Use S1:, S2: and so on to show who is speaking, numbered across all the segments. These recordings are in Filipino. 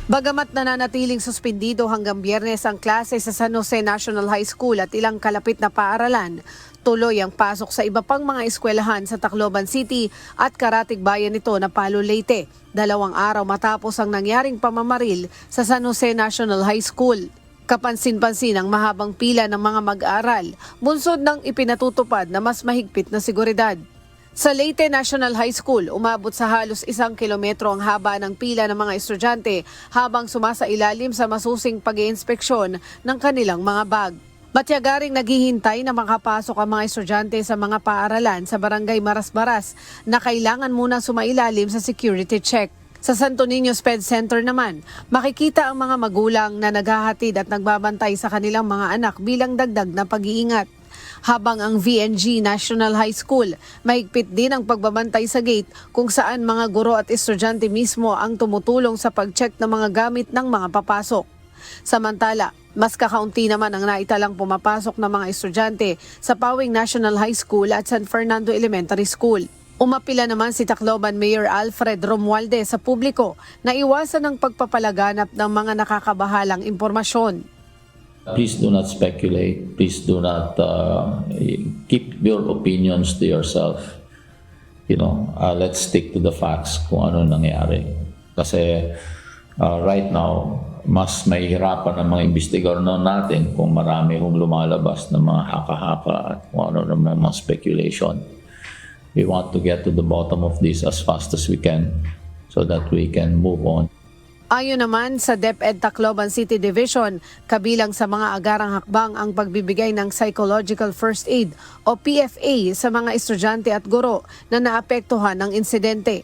S1: Bagamat nananatiling suspendido hanggang Biyernes ang klase sa San Jose National High School at ilang kalapit na paaralan, tuloy ang pasok sa iba pang mga eskwelahan sa Tacloban City at karatig bayan nito na Palo Leyte, 2 araw matapos ang nangyaring pamamaril sa San Jose National High School. Kapansin-pansin ang mahabang pila ng mga mag-aaral, bunsod ng ipinatutupad na mas mahigpit na seguridad. Sa Leyte National High School, umabot sa halos 1 kilometro ang haba ng pila ng mga estudyante habang sumasailalim sa masusing pag-iinspeksyon ng kanilang mga bag. Matyagaring naghihintay na makapasok ang mga estudyante sa mga paaralan sa Barangay Maras-Baras na kailangan muna sumailalim sa security check. Sa Santo Niño Sped Center naman, makikita ang mga magulang na naghahatid at nagbabantay sa kanilang mga anak bilang dagdag na pag-iingat. Habang ang VNG National High School, mahigpit din ang pagbabantay sa gate kung saan mga guro at estudyante mismo ang tumutulong sa pag-check ng mga gamit ng mga papasok. Samantala, mas kakaunti naman ang naitalang pumapasok ng mga estudyante sa Pawing National High School at San Fernando Elementary School. Umapila naman si Tacloban Mayor Alfred Romualdez sa publiko na iwasan ang pagpapalaganap ng mga nakakabahalang impormasyon.
S2: Please do not speculate. Please do not keep your opinions to yourself. Let's stick to the facts kung ano nangyari. Kasi right now, mas mahihirapan ang mga investigador natin kung marami kong lumalabas ng mga haka-haka at kung ano ng mga speculation. We want to get to the bottom of this as fast as we can so that we can move on.
S1: Ayon naman sa DepEd Tacloban City Division, kabilang sa mga agarang hakbang ang pagbibigay ng Psychological First Aid o PFA sa mga estudyante at guro na naapektuhan ng insidente.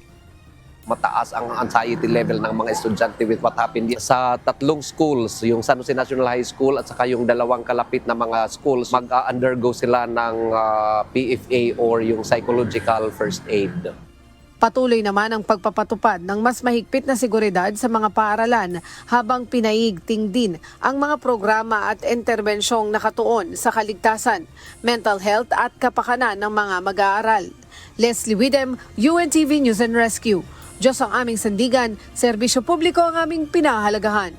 S3: Mataas ang anxiety level ng mga estudyante with what happened sa 3 schools, yung San Jose National High School at saka yung 2 kalapit na mga schools, mag-undergo sila ng PFA or yung Psychological First Aid.
S1: Patuloy naman ang pagpapatupad ng mas mahigpit na seguridad sa mga paaralan habang pinaigting din ang mga programa at interbensyong nakatuon sa kaligtasan, mental health at kapakanan ng mga mag-aaral. Leslie Widem, UNTV News and Rescue. Diyos ang aming sandigan, serbisyo publiko ang aming pinahahalagahan.